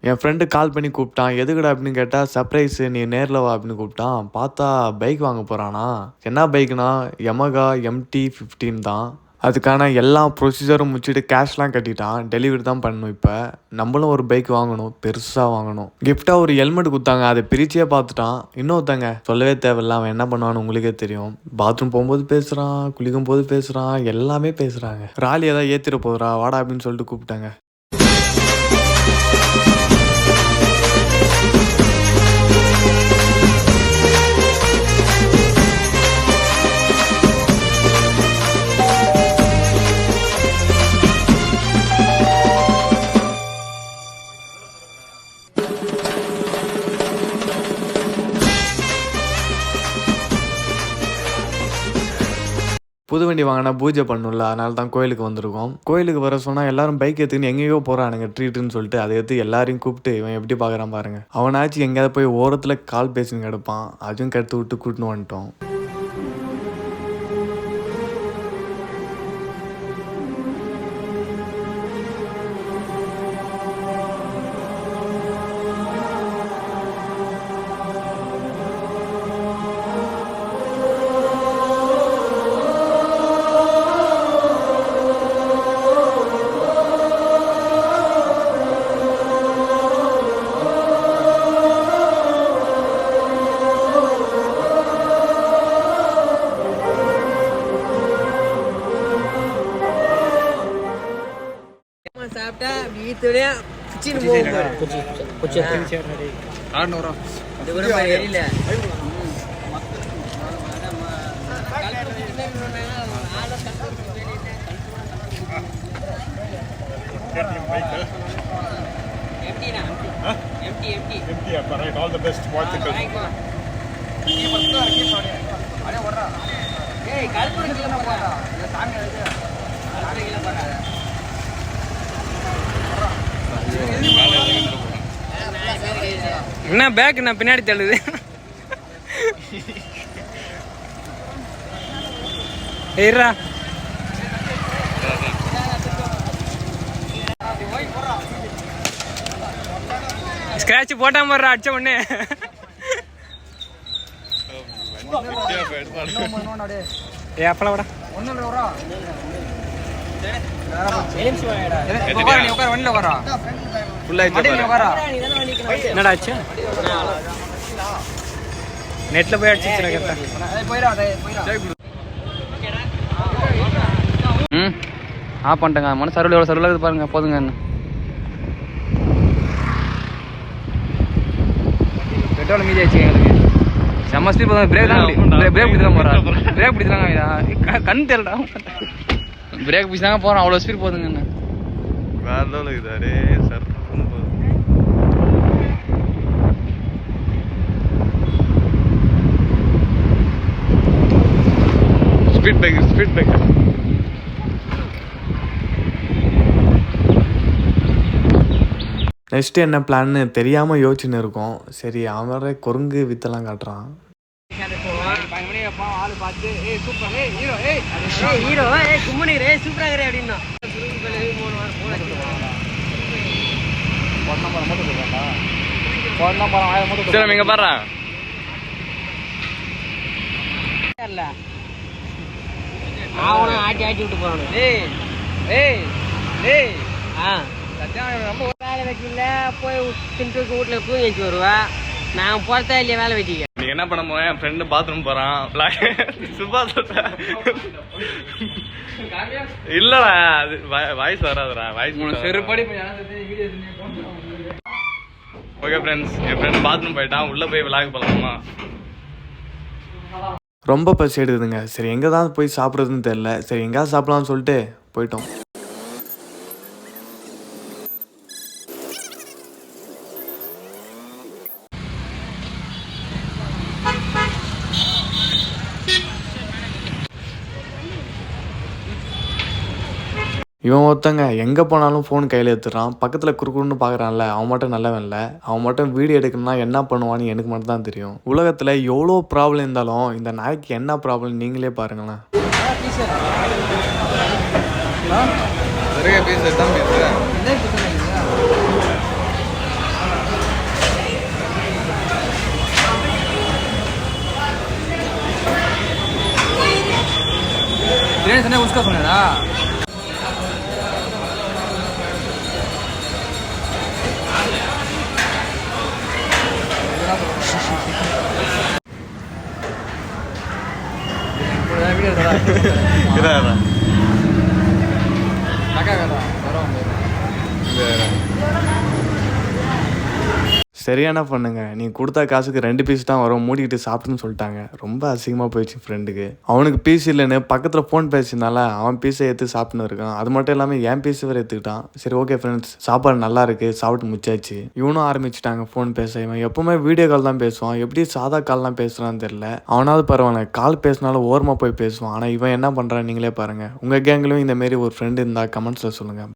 என் friend call பண்ணி கூப்பிட்டான். எதுக்குடா அப்படின்னு கேட்டால், சர்ப்ரைஸு நீ நேரில் வா அப்படின்னு கூப்பிட்டான். பார்த்தா பைக் வாங்க போகிறானா. என்ன பைக்குனா யமகா MT-15 தான். அதுக்கான எல்லா ப்ரொசீஜரும் முடிச்சுட்டு கேஷ்லாம் கட்டிட்டான். டெலிவரி தான் பண்ணணும். இப்போ நம்மளும் ஒரு பைக் வாங்கணும், பெருசாக வாங்கணும். கிஃப்டாக ஒரு ஹெல்மெட் கொடுத்தாங்க, அதை பிரிச்சே பார்த்துட்டான். இன்னொருத்தங்க சொல்லவே தேவையில்ல, அவன் என்ன பண்ணுவான்னு உங்களுக்கே தெரியும். பாத்ரூம் போகும்போது பேசுகிறான், குளிக்கும் போது பேசுகிறான், எல்லாமே பேசுகிறாங்க. ராலி ஏதாவது ஏற்றிட போகிறா வாடா அப்படின்னு சொல்லிட்டு கூப்பிட்டாங்க. புது வண்டி வாங்கினா பூஜை பண்ணணும்ல, அதனால தான் கோயிலுக்கு வந்திருக்கோம். கோயிலுக்கு வர சொன்னால் எல்லாரும் பைக் எடுத்துக்கின்னு எங்கேயோ போகிறானுங்க ட்ரீட்டுன்னு சொல்லிட்டு. அதை எடுத்து எல்லாரையும் கூப்பிட்டு இவன் எப்படி பார்க்குறான் பாருங்க. அவனாச்சும் எங்கேயாவது போய் ஓரத்தில் கால் பேசின்னு கிடப்பான், அதுவும் கடுத்து விட்டு கூட்டின்னு வந்துட்டோம். சாப்பிட்டா வீட்டுடைய கிச்சன் போகும். குச்சி ஆடுறோம் இது கூட எரியல. empty appa right all the best watch the ஏய் கல்புர கீழ போறா இந்த சாமி அடிச்சு சாமி கீழ போறா. என்ன பேக் நான் பின்னாடி தள்ளுது. ஏறா ஸ்கிராட்ச் போட்டா போடுறா அடிச்ச உடனே. ஏ அப்பள வடா ஒண்ணுல வரா என்னடா ஆச்சு நெட்ல போய் அடிச்சு ஆஃப் பண்ணிட்டேங்க. மன சர்வல் எவ்வளோ சர்வல் இருக்குது பாருங்க. போதுங்க என்ன பெட்ரோல் மீதி ஆச்சு எங்களுக்கு. செம்ம ஸ்பீட் போதும். பிரேக் தான் பிரேக் பிடிச்சி தான் போகிறேன். பிரேக் பிடிச்சி தாங்க கண் தெரியலடா. பிரேக் பிடிச்சி தாங்க போகிறோம். அவ்வளோ ஸ்பீட் போதுங்க என்ன வேற லெவல் இருக்குதாரே சார். ஸ்பீட் பிரேக் நெக்ஸ்ட்டு என்ன பிளான்னு தெரியாமல் யோசிச்சுன்னு இருக்கோம். சரி அவன் வேற குரங்கு வித்தெல்லாம் காட்டுறான். இங்க பாரு ஆட்டி ஆட்டி விட்டு போறானு. போய் தின்ட்டு வீட்டுல தூங்கி வருவா. நான் போறதா இல்லையா வேலை வெட்டிக்க. நீங்க என்ன பண்ண போறேன்? என் ஃப்ரெண்டு பாத்ரூம் போறான். சுபா இல்லடா அது வாய்ஸ் வராதுடா. வாய்ஸ் செருப்படி. ஓகே ஃப்ரெண்ட்ஸ், என் ஃப்ரெண்ட் பாத்ரூம் போயிட்டான். உள்ள போய் விளாக் பண்ணலாமா? ரொம்ப பசி எடுக்குதுங்க. சரி எங்கே தான் போய் சாப்பிட்றதுன்னு தெரில. சரி எங்கேயாவது சாப்பிட்லான்னு சொல்லிட்டு போயிட்டோம். இவன் ஒருத்தங்க எங்கே போனாலும் ஃபோன் கையில் எடுத்துடுறான். பக்கத்தில் குறுக்குன்னு பார்க்குறான்ல, அவன் மட்டும் நல்லவன் இல்லை. அவன் மட்டும் வீடியோ எடுக்கணும்னா என்ன பண்ணுவான்னு எனக்கு மட்டும் தான் தெரியும். உலகத்தில் எவ்வளோ ப்ராப்ளம் இருந்தாலும் இந்த நாய்க்கு என்ன ப்ராப்ளம் நீங்களே பாருங்களேன். பிரியாணி சொன்னா உஸ்கா சொன்னதா சரியான பண்ணுங்க நீ கொடுத்த காசுக்கு 2 பீஸ் தான் வரும் மூடிக்கிட்டு சாப்பிட்டுன்னு சொல்லிட்டாங்க. ரொம்ப அசிங்கமாக போயிடுச்சு ஃப்ரெண்டுக்கு. அவனுக்கு பீஸ் இல்லைன்னு பக்கத்தில் ஃபோன் பேசினால அவன் பீஸை எடுத்து சாப்பிட்டுன்னு இருக்கான். அது மட்டும் இல்லாமல் என் பீஸ் வேறு எடுத்துக்கிட்டான். சரி ஓகே ஃப்ரெண்ட்ஸ், சாப்பாடு நல்லா இருக்கு, சாப்பிட்டு முச்சாச்சு. இவனும் ஆரம்பிச்சிட்டாங்க ஃபோன் பேச. இவன் எப்பவுமே வீடியோ கால் தான் பேசுவான், எப்படி சாதா கால்லாம் பேசுறான்னு தெரியல. அவனாவது பரவாயில்ல, கால் பேசினாலும் ஓரமாக போய் பேசுவான். ஆனால் இவன் என்ன பண்ணுறான் நீங்களே பாருங்க. உங்கள் கேங்லையும் இந்த மாரி ஒரு ஃப்ரெண்டு இருந்தால் கமெண்ட்ஸில் சொல்லுங்கள்.